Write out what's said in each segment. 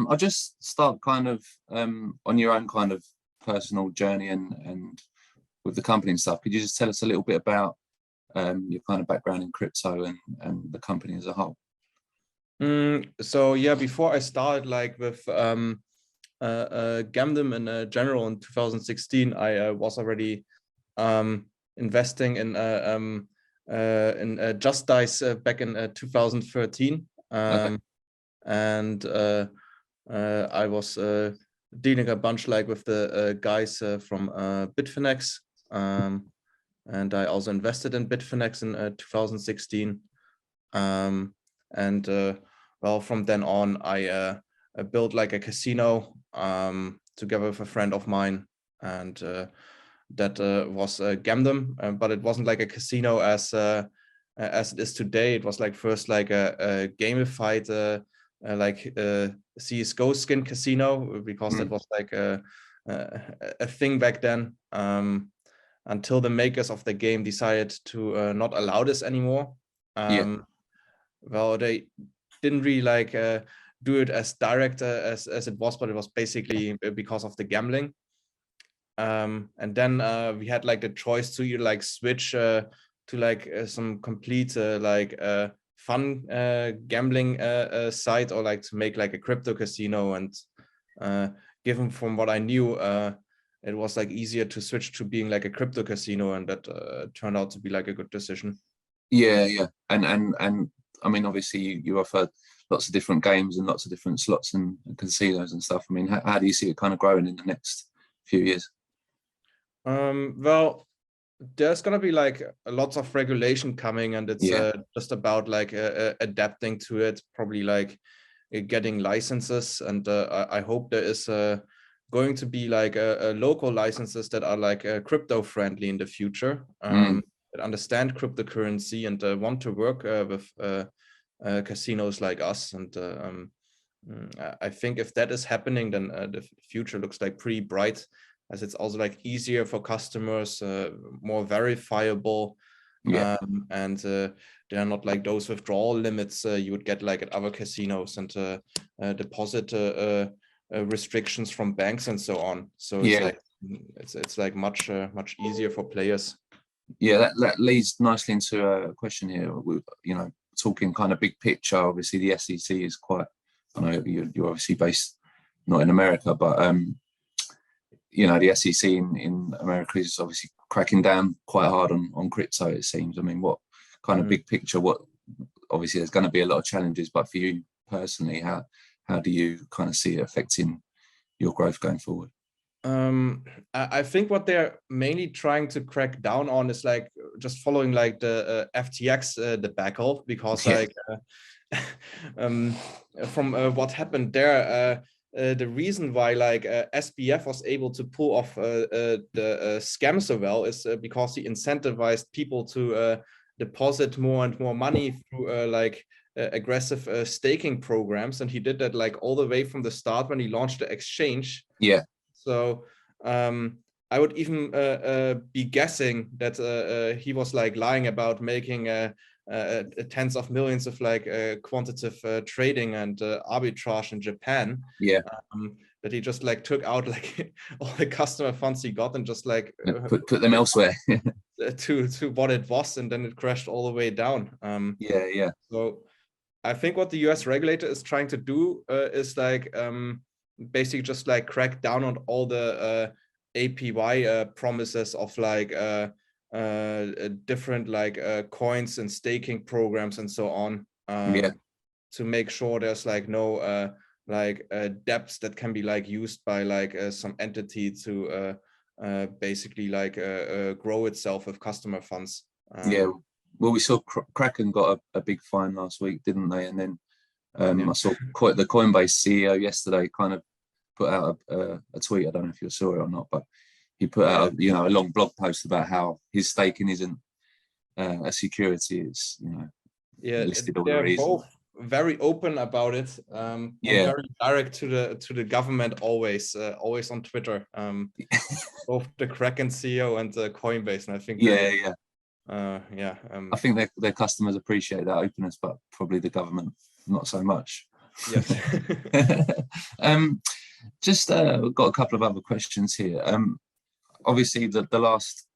I'll just start kind of on your own kind of personal journey and with the company and stuff. Could you just tell us a little bit about your kind of background in crypto and the company as a whole? So yeah, before I started like with Gamdom in general in 2016, I was already investing in Just Dice back in 2013. Okay. And I was dealing a bunch like with the guys from Bitfinex, and I also invested in Bitfinex in 2016. Well, from then on, I built like a casino together with a friend of mine, and that was Gamdom, but it wasn't like a casino as it is today. It was like first like a gamified like CS:GO skin casino, because that was like a thing back then, until the makers of the game decided to not allow this anymore. Well, they didn't really like do it as direct as it was, but it was basically because of the gambling. And then we had like the choice to either like switch to like some complete like fun gambling site, or like to make like a crypto casino. And given from what I knew, it was like easier to switch to being like a crypto casino, and that turned out to be like a good decision. Yeah. And I mean, obviously you offer lots of different games and lots of different slots and casinos and stuff. I mean, how do you see it kind of growing in the next few years? Well, there's gonna be like lots of regulation coming, and it's just about like adapting to it, probably like getting licenses. And I hope there is going to be like local licenses that are like crypto friendly in the future, that understand cryptocurrency and want to work with casinos like us. And I think if that is happening, then the future looks like pretty bright, as it's also like easier for customers, more verifiable, and there are not like those withdrawal limits you would get like at other casinos, and deposit restrictions from banks and so on. So it's like much easier for players. Yeah, that leads nicely into a question here. You know, talking kind of big picture, obviously the SEC is quite, I know you're obviously based not in America, but you know, the SEC in America is obviously cracking down quite hard on crypto, it seems. I mean, what kind of big picture, what, obviously there's going to be a lot of challenges, but for you personally, how do you kind of see it affecting your growth going forward? I think what they're mainly trying to crack down on is like just following like the FTX debacle, because like from what happened there, the reason why like SBF was able to pull off the scam so well is because he incentivized people to deposit more and more money through like aggressive staking programs, and he did that like all the way from the start when he launched the exchange. So I would even be guessing that he was like lying about making tens of millions of like quantitative trading and arbitrage in Japan. That he just like took out like all the customer funds he got and just like put them elsewhere to what it was, and then it crashed all the way down. So I think what the US regulator is trying to do is like basically just like crack down on all the APY promises of like different like coins and staking programs and so on, to make sure there's like no debts that can be like used by like some entity to basically like grow itself with customer funds. Well, we saw Kraken got a big fine last week, didn't they? And then I saw the Coinbase CEO yesterday kind of put out a tweet. I don't know if you saw it or not, but he put out a long blog post about how his staking isn't a security. It's listed all the reasons. Both very open about it, and very direct to the government, always on Twitter. Both the Kraken CEO and the Coinbase, and I think I think their customers appreciate that openness, but probably the government not so much. Yes. Just we've got a couple of other questions here. Obviously, the last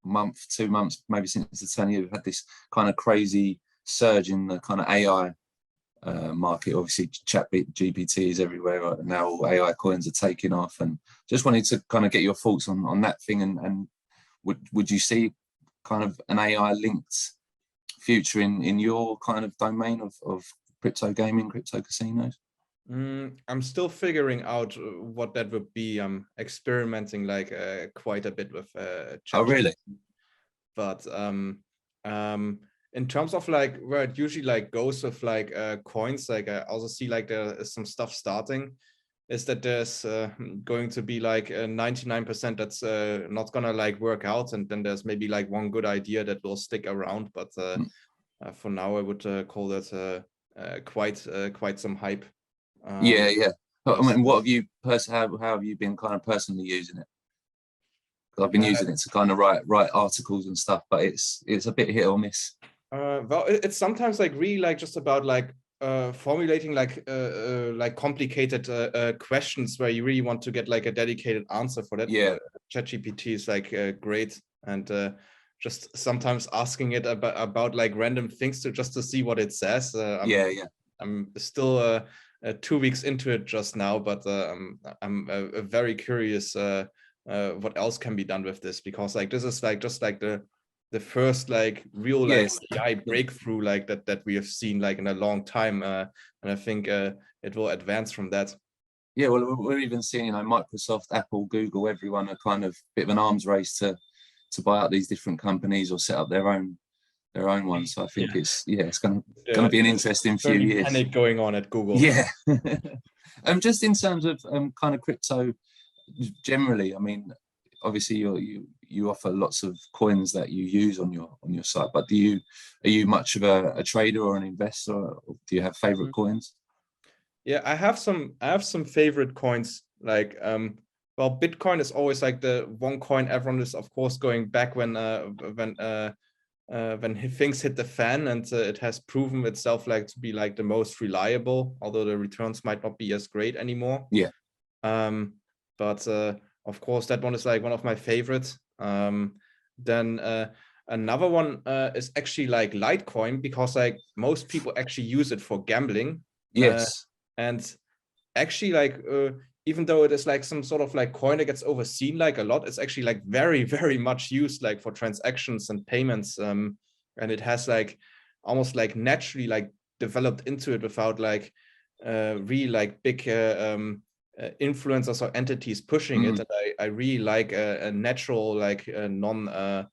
month, 2 months, maybe since the turn of the year, we've had this kind of crazy surge in the kind of AI market. Obviously, GPT is everywhere right now. All AI coins are taking off, and just wanted to kind of get your thoughts on that thing. And would you see kind of an AI linked future in your kind of domain of crypto gaming, crypto casinos? I'm still figuring out what that would be. I'm experimenting like quite a bit with Oh, really? But in terms of like where it usually like goes with like coins, like I also see like there is some stuff starting, is that there's going to be like 99% that's not gonna like work out, and then there's maybe like one good idea that will stick around. But for now, I would call that quite some hype. Yeah. I mean, what have you how have you been kind of personally using it? I've been using it to kind of write articles and stuff, but it's a bit hit or miss. Well, it's sometimes like really like just about like formulating like complicated questions where you really want to get like a dedicated answer for that. Yeah. ChatGPT is like great, and just sometimes asking it about like random things to see what it says. I'm still 2 weeks into it just now, but I'm very curious what else can be done with this, because like this is like just like the first like real like AI breakthrough like that we have seen like in a long time, and I think it will advance from that. Yeah, well, we're even seeing, you know, Microsoft, Apple, Google, everyone are kind of bit of an arms race to buy out these different companies or set up their own ones. So I think it's going to be an interesting few years. Panic going on at Google. Yeah. Just in terms of kind of crypto generally, I mean, obviously you offer lots of coins that you use on your site, but are you much of a trader or an investor? Or do you have favorite coins? Yeah, I have some favorite coins. Like well, Bitcoin is always like the one coin everyone is of course going back when things hit the fan, and it has proven itself like to be like the most reliable, although the returns might not be as great anymore. Yeah. But of course that one is like one of my favorites. Then another one is actually like Litecoin, because like most people actually use it for gambling. Yes. And actually like even though it is like some sort of like coin that gets overseen like a lot, it's actually like very, very much used like for transactions and payments. And it has like almost like naturally like developed into it without like really like big influencers or entities pushing it. And I really like a natural like non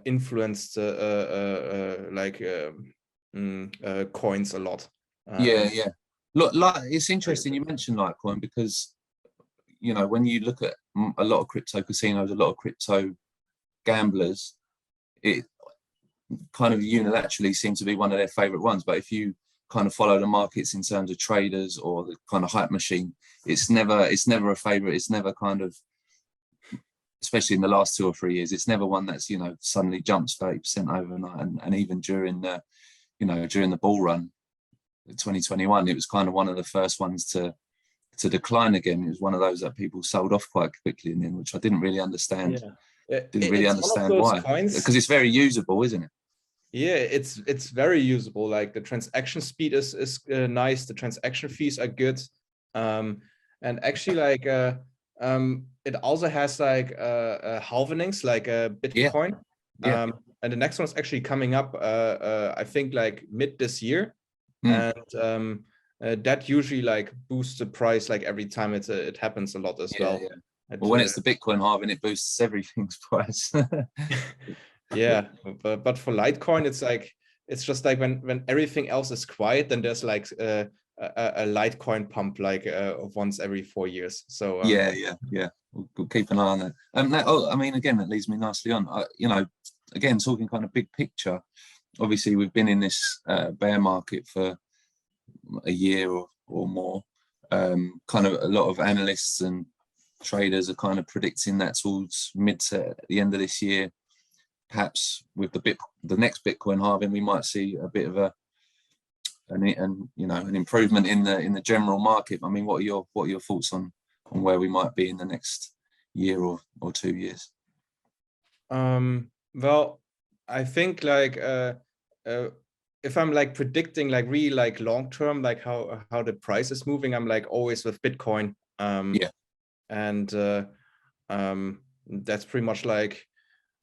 influenced coins a lot. Yeah. Look, like, it's interesting you mentioned Litecoin, because you know, when you look at a lot of crypto casinos, a lot of crypto gamblers, it kind of unilaterally seems to be one of their favorite ones. But if you kind of follow the markets in terms of traders or the kind of hype machine, it's never a favorite. It's never kind of, especially in the last 2 or 3 years, it's never one that's, you know, suddenly jumps 30% overnight. And even during the, you know, during the bull run, 2021, it was kind of one of the first ones to decline again. It was one of those that people sold off quite quickly in the end, which I didn't really understand. Didn't really understand why. Because it's very usable, isn't it? Yeah, it's very usable. Like the transaction speed is nice. The transaction fees are good, and actually like it also has like halvenings like Bitcoin. Yeah. And the next one's actually coming up. I think like mid this year, and that usually like boosts the price like every time it happens a lot as well. Well, when it's the Bitcoin halving, it boosts everything's price. Yeah, but for Litecoin, it's just like when everything else is quiet, then there's like a Litecoin pump like once every 4 years. So yeah, we'll keep an eye on that. I mean, again, that leads me nicely on. You know, again, talking kind of big picture. Obviously, we've been in this bear market for a year or more. Kind of a lot of analysts and traders are kind of predicting that towards mid to the end of this year, perhaps with the next Bitcoin halving, we might see a bit of and you know, an improvement in the general market. I mean, what are your thoughts on where we might be in the next year or 2 years? Well, I think like if I'm like predicting like really like long term, like how the price is moving, I'm like always with Bitcoin. Yeah. And that's pretty much like,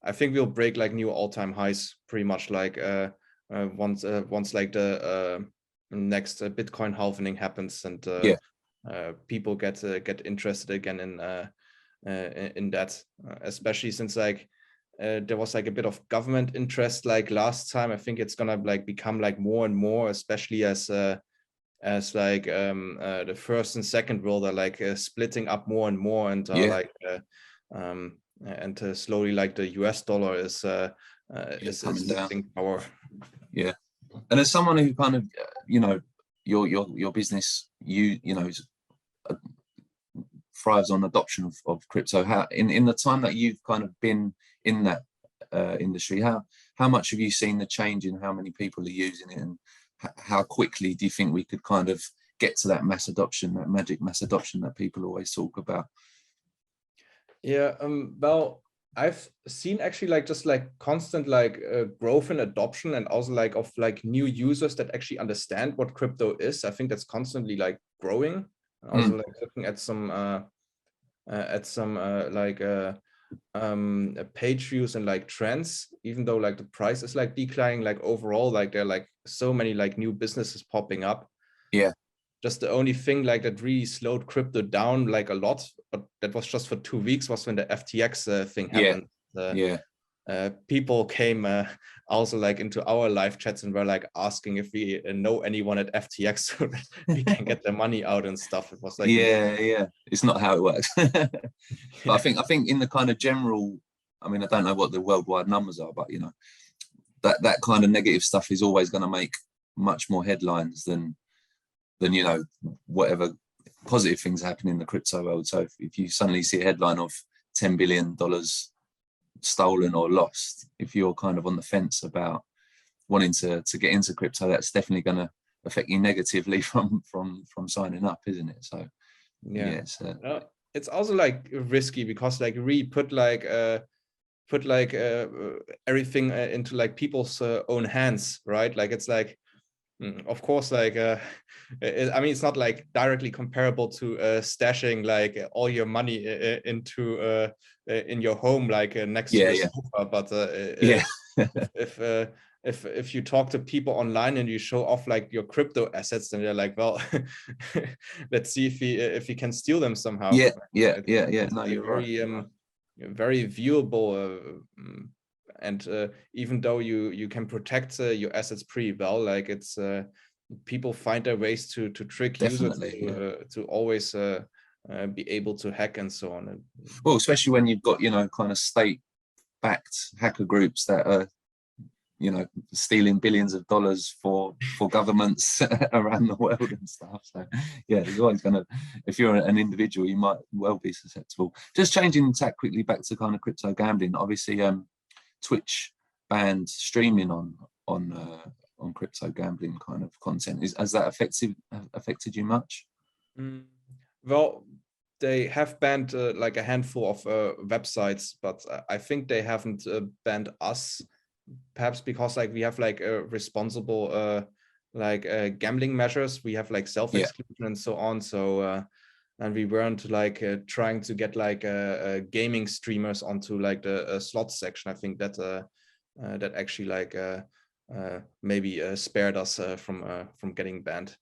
I think we'll break like new all-time highs pretty much like once like the next Bitcoin halving happens, and people get interested again in that, especially since like there was like a bit of government interest like last time. I think it's gonna like become like more and more, especially as like the first and second world are like splitting up more and more, and like and slowly like the US dollar is losing power. Yeah. And as someone who kind of you know, your business, you know, thrives on adoption of crypto, how in the time that you've kind of been in that industry, how much have you seen the change in how many people are using it, and how quickly do you think we could kind of get to that mass adoption, that magic mass adoption that people always talk about? Yeah, well, I've seen actually like just like constant like growth in adoption, and also like of like new users that actually understand what crypto is. I think that's constantly like growing. And also like looking at some page views and like trends, even though like the price is like declining, like overall like there are like so many like new businesses popping up. Yeah. Just the only thing like that really slowed crypto down like a lot, but that was just for 2 weeks, was when the FTX thing happened. People came also like into our live chats and were like asking if we know anyone at FTX so that we can get their money out and stuff. It was like it's not how it works. But I think in the kind of general, I mean, I don't know what the worldwide numbers are, but you know, that kind of negative stuff is always going to make much more headlines than you know, whatever positive things happen in the crypto world. So if you suddenly see a headline of $10 billion stolen or lost, if you're kind of on the fence about wanting to get into crypto, that's definitely going to affect you negatively from signing up, isn't it? So it's also like risky, because like we put like everything into like people's own hands, right? Like it's like, of course, like I mean, it's not like directly comparable to stashing like all your money into in your home, like next to the sofa. But if you talk to people online and you show off like your crypto assets, then they're like, well, let's see if we can steal them somehow. No, like you're very right. Very viewable. And even though you can protect your assets pretty well, like it's people find their ways to trick users to always be able to hack and so on. Well, especially when you've got, you know, kind of state-backed hacker groups that are, you know, stealing billions of dollars for governments around the world and stuff. So yeah, there's always going to, if you're an individual, you might well be susceptible. Just changing tack quickly back to kind of crypto gambling. Obviously, Twitch banned streaming on crypto gambling kind of content. Has that affected you much? Well, they have banned like a handful of websites, but I think they haven't banned us, perhaps because like we have like a responsible gambling measures. We have like self-exclusion and so on. So and we weren't like trying to get like gaming streamers onto like the slots section. I think that that actually like maybe spared us from getting banned.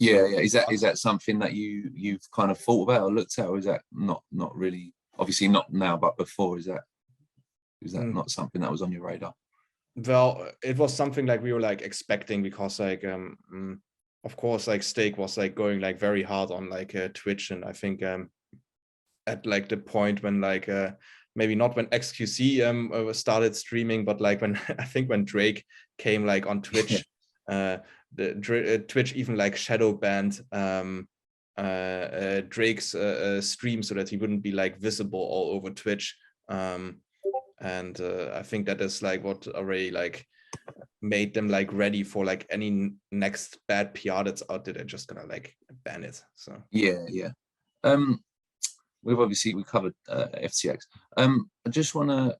Is that something that you've kind of thought about or looked at, or is that not really, obviously not now, but before, is that not something that was on your radar? Well, it was something like we were like expecting, because like of course like Stake was like going like very hard on like Twitch, and I think at like the point when like maybe not when XQC started streaming, but like when I think when Drake came like on Twitch, Twitch even like shadow banned Drake's stream so that he wouldn't be like visible all over Twitch. And I think that is like what already like made them like ready for like any next bad PR that's out there. They're just gonna like ban it. So yeah. We covered FTX. I just want to,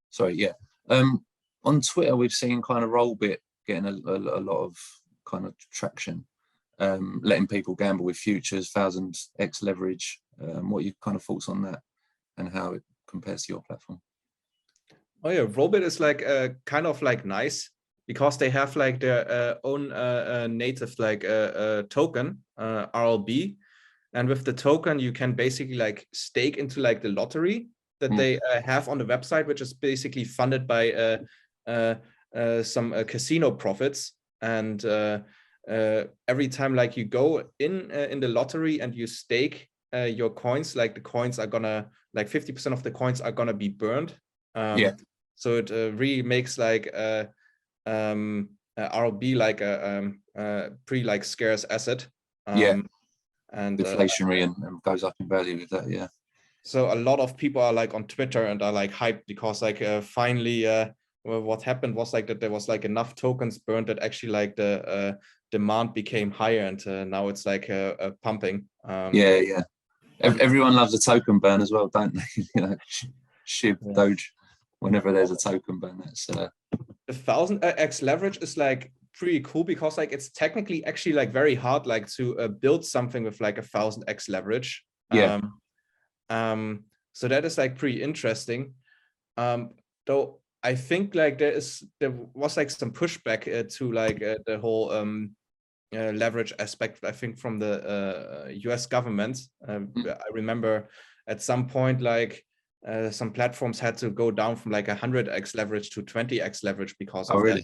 sorry, yeah. On Twitter, we've seen kind of Rollbit getting a lot of kind of traction, letting people gamble with futures, 1000x leverage. What are your kind of thoughts on that, and how it compares to your platform? Oh yeah, Roemer is like kind of like nice because they have like their own native like token, RLB, and with the token you can basically like stake into like the lottery that they have on the website, which is basically funded by some casino profits. And every time like you go in the lottery and you stake your coins, like the coins are gonna, like 50% of the coins are gonna be burned. So it really makes like RLB like a pretty like scarce asset. And deflationary and goes up in value with that. Yeah. So a lot of people are like on Twitter and are like hyped because like finally well, what happened was like that there was like enough tokens burned that actually like the demand became higher, and now it's like pumping. Everyone loves a token burn as well, don't they? You know, Shiv, Doge. Whenever there's a token burn, that's the 1000x leverage is like pretty cool because like it's technically actually like very hard like to build something with like 1000x leverage. So that is like pretty interesting. Though I think like there was like some pushback to like the whole leverage aspect, I think, from the US government. I remember at some point like some platforms had to go down from like 100x leverage to 20x leverage because of that.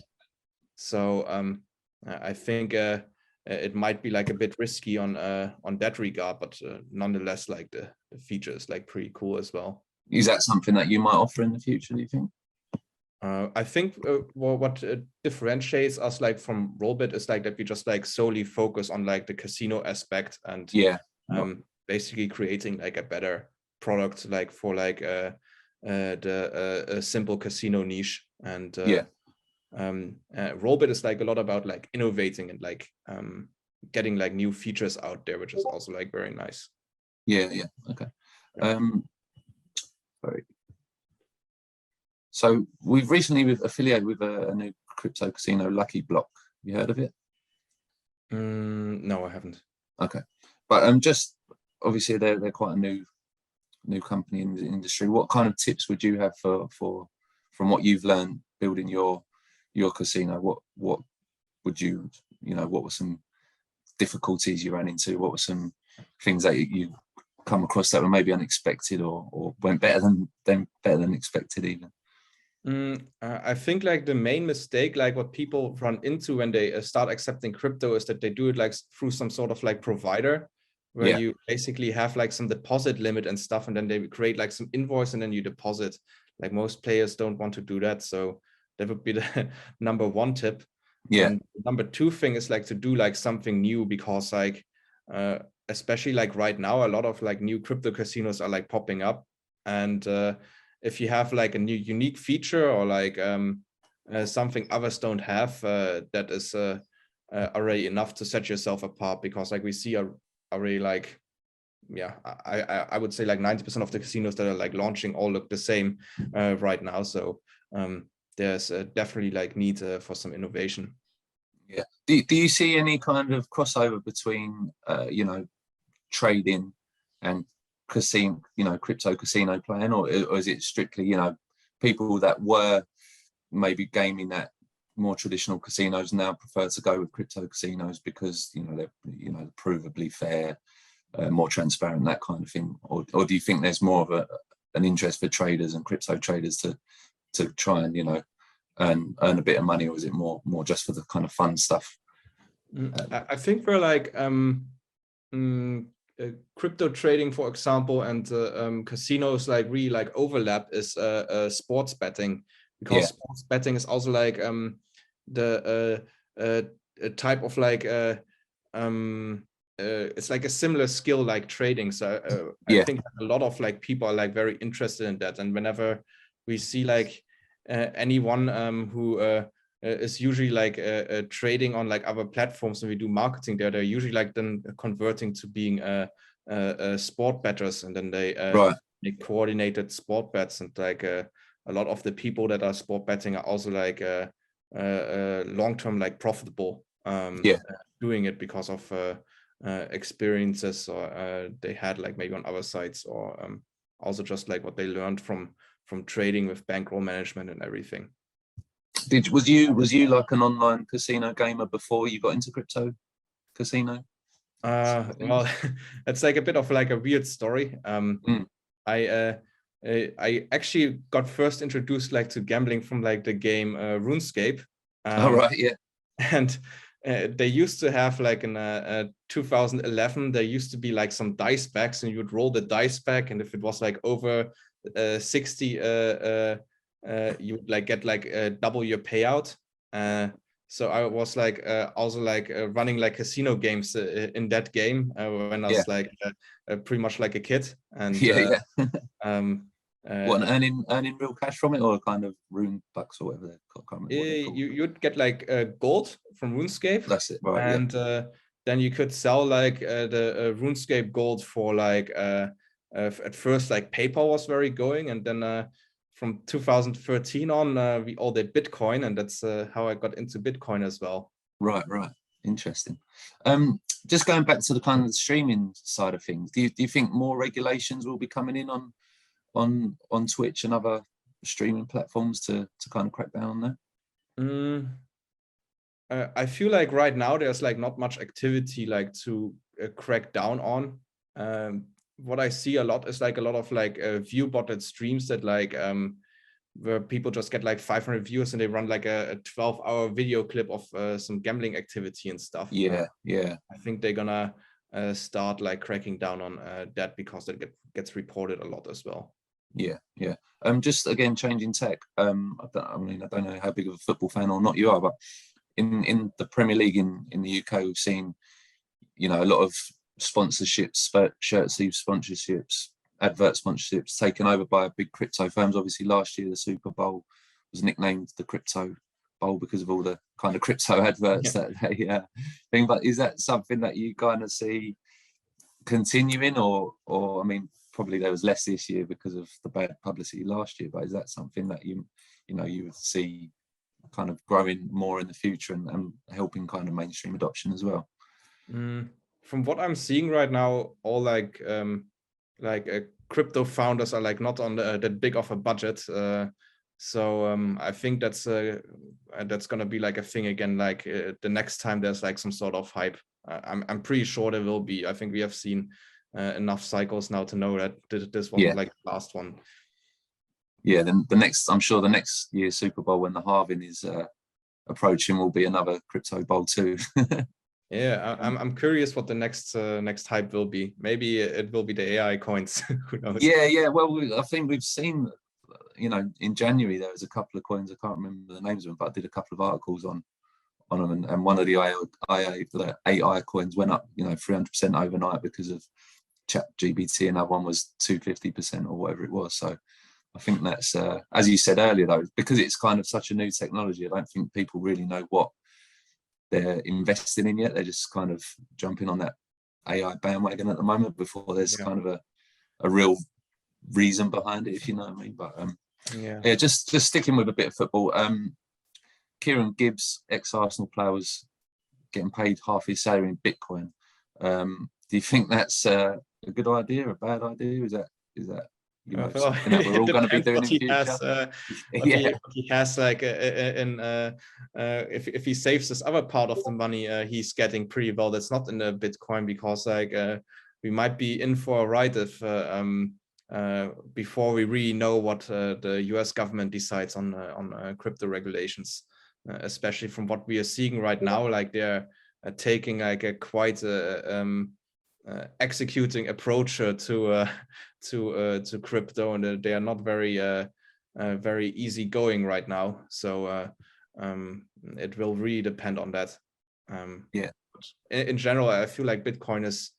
So I think it might be like a bit risky on that regard, but nonetheless, like the feature is like pretty cool as well. Is that something that you might offer in the future, do you think? I think what differentiates us like from Rollbit is like that we just like solely focus on like the casino aspect, and basically creating like a better product like for like the simple casino niche. And Rollbit is like a lot about like innovating and like getting like new features out there, which is also like very nice. Okay. Sorry. So we've recently affiliated with a new crypto casino, Lucky Block. You heard of it? No, I haven't. Okay, but just obviously they're quite a new company in the industry. What kind of tips would you have for from what you've learned building your casino? What would you what were some difficulties you ran into? What were some things that you come across that were maybe unexpected or went better than expected even? I think like the main mistake, like what people run into when they start accepting crypto, is that they do it like through some sort of like provider, where you basically have like some deposit limit and stuff, and then they create like some invoice and then you deposit. Like most players don't want to do that, so that would be the number one tip. And number two thing is like to do like something new, because like especially like right now, a lot of like new crypto casinos are like popping up, and if you have like a new unique feature or like something others don't have, that is already enough to set yourself apart. Because like we see already like, I would say like 90% of the casinos that are like launching all look the same right now. So there's definitely like need for some innovation. Do you see any kind of crossover between trading and casino, crypto casino playing, or is it strictly people that were maybe gaming at more traditional casinos now prefer to go with crypto casinos because they're provably fair, more transparent, that kind of thing? Or do you think there's more of an interest for traders and crypto traders to try and earn a bit of money, or is it more just for the kind of fun stuff? I think we're like crypto trading, for example, and casinos like really like overlap is sports betting, because sports betting is also like the type of like it's like a similar skill like trading. So I think a lot of like people are like very interested in that, and whenever we see like anyone who is usually like trading on like other platforms, and we do marketing there, they're usually like then converting to being sport bettors, and then they coordinated sport bets, and like a lot of the people that are sport betting are also like long-term like profitable doing it because of experiences or they had like maybe on other sites, or also just like what they learned from trading with bankroll management and everything. Was you like an online casino gamer before you got into crypto casino? Well, it's like a bit of like a weird story. I actually got first introduced like to gambling from like the game RuneScape. Oh right, yeah. And they used to have like in 2011, there used to be like some dice packs, and you would roll the dice pack, and if it was like over 60, you would like get like double your payout. So I was like also like running like casino games in that game when I was like pretty much like a kid, and what, earning real cash from it, or kind of rune bucks or whatever they're called? You'd get like gold from RuneScape. That's it, right? And then you could sell like the RuneScape gold for like at first like PayPal was very going, and then from 2013 on we all did Bitcoin, and that's how I got into Bitcoin as well. Right, interesting. Just going back to the kind of streaming side of things, do you think more regulations will be coming in on Twitch and other streaming platforms to kind of crack down on that? I feel like right now there's like not much activity like to crack down on. What I see a lot is like a lot of like view botted streams that like where people just get like 500 views and they run like a 12-hour video clip of some gambling activity and stuff. Yeah. I think they're gonna start like cracking down on that, because it gets reported a lot as well. Yeah. Just again, changing tech. I don't know how big of a football fan or not you are, but in the Premier League in the UK, we've seen, a lot of sponsorships, shirt sleeve sponsorships, advert sponsorships taken over by big crypto firms. Obviously, last year the Super Bowl was nicknamed the Crypto Bowl because of all the kind of crypto adverts that they thing. But is that something that you kind of see continuing, or I mean, probably there was less this year because of the bad publicity last year, but is that something that you would see kind of growing more in the future and helping kind of mainstream adoption as well? From what I'm seeing right now, all like crypto founders are like not on that big of a budget. So I think that's gonna be like a thing again. Like the next time there's like some sort of hype, I'm pretty sure there will be. I think we have seen enough cycles now to know that this wasn't like the last one. Yeah, then I'm sure the next year's Super Bowl, when the halving is approaching, will be another crypto bowl too. Yeah, I'm curious what the next hype will be. Maybe it will be the AI coins. Who knows? Yeah. Well, I think we've seen, in January there was a couple of coins. I can't remember the names of them, but I did a couple of articles on them, and one of the AI coins went up, 300% overnight because of ChatGPT, and that one was 250% or whatever it was. So I think that's, as you said earlier, though, because it's kind of such a new technology, I don't think people really know what they're investing in yet. They're just kind of jumping on that AI bandwagon at the moment before there's kind of a real reason behind it, if you know what I mean. But just sticking with a bit of football. Kieran Gibbs, ex-Arsenal player, was getting paid half his salary in Bitcoin. Do you think that's a good idea, a bad idea? Is that something that we're all going to be doing in future? He has like if he saves this other part of the money he's getting pretty well, that's not in the Bitcoin, because like we might be in for a ride if before we really know what the US government decides on crypto regulations, especially from what we are seeing right now. Like they're taking like a quite executing approach to crypto, and they are not very easy going right now. So it will really depend on that. In general, I feel like Bitcoin is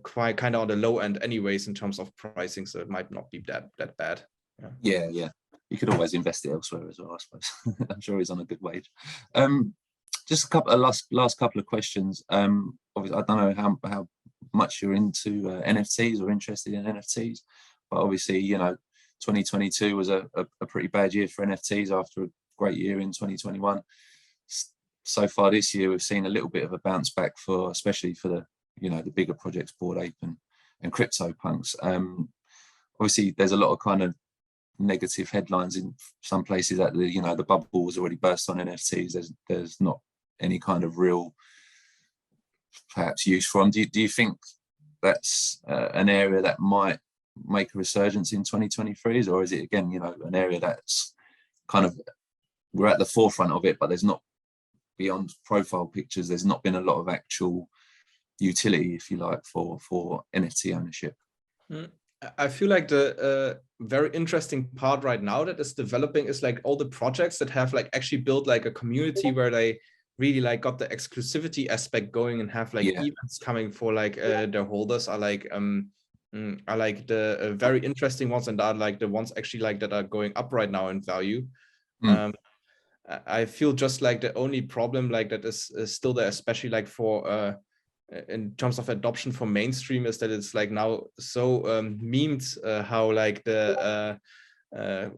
quite kind of on the low end anyways in terms of pricing, so it might not be that bad. Yeah. you could always invest it elsewhere as well, I suppose. I'm sure he's on a good wage. Just a couple of last couple of questions. Obviously, I don't know how much you're into NFTs or interested in NFTs, but obviously, 2022 was a pretty bad year for NFTs after a great year in 2021. So far this year, we've seen a little bit of a bounce back especially for the bigger projects, Bored Ape and CryptoPunks. Obviously, there's a lot of kind of negative headlines in some places that the bubble was already burst on NFTs. There's not any kind of real perhaps use for them. Do you think that's an area that might make a resurgence in 2023, or is it again an area that's kind of, we're at the forefront of it, but there's not, beyond profile pictures, there's not been a lot of actual utility, if you like, for NFT ownership? I feel like the very interesting part right now that is developing is like all the projects that have like actually built like a community where they really like got the exclusivity aspect going and have like events coming for like their holders are like the very interesting ones, and are like the ones actually like that are going up right now in value. I feel just like the only problem like that is still there, especially like for in terms of adoption for mainstream, is that it's like now so memed how like the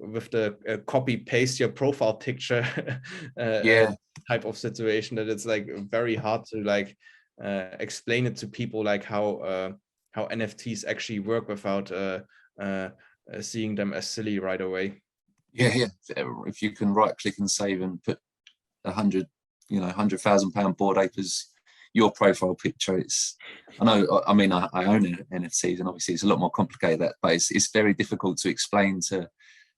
with the copy paste your profile picture type of situation, that it's like very hard to like explain it to people like how NFTs actually work without seeing them as silly right away. Yeah. If you can right click and save and put £100,000 Bored Ape as your profile picture, I own NFTs, and obviously it's a lot more complicated but it's very difficult to explain to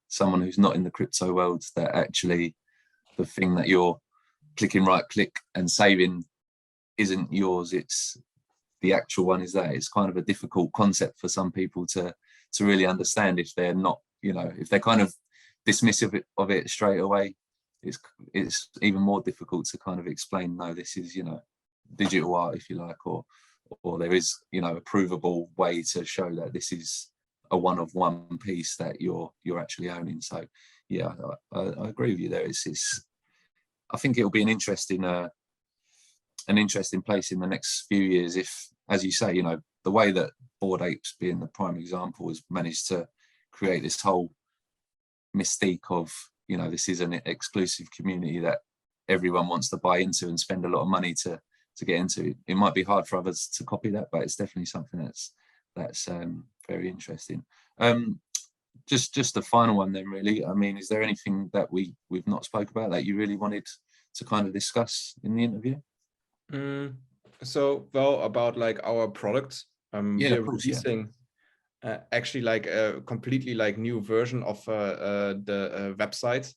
someone who's not in the crypto world that actually the thing that you're clicking right click and saving isn't yours, it's the actual one is that. It's kind of a difficult concept for some people to really understand if they're not, if they're kind of dismissive of it straight away. It's even more difficult to kind of explain, no, this is digital art, if you like, or there is a provable way to show that this is a one-of-one piece that you're actually owning. So yeah, I agree with you there. I think it'll be an interesting place in the next few years if, as you say, the way that Bored Apes, being the prime example, has managed to create this whole mystique of this is an exclusive community that everyone wants to buy into and spend a lot of money to get into. It might be hard for others to copy that, but it's definitely something that's very interesting. Just the final one then, really. I mean, is there anything that we've not spoke about that you really wanted to kind of discuss in the interview? So, well, about like our product, we're releasing actually like a completely like new version of the website.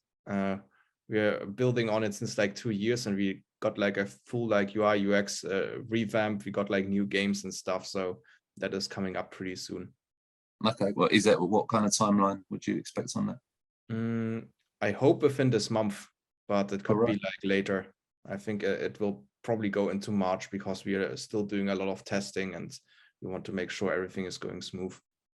We're building on it since like 2 years, and we got like a full like UI UX revamp. We got like new games and stuff, so that is coming up pretty soon. Okay, well, what kind of timeline would you expect on that? I hope within this month, but it could be like later. I think it will probably go into March, because we are still doing a lot of testing and we want to make sure everything is going smooth.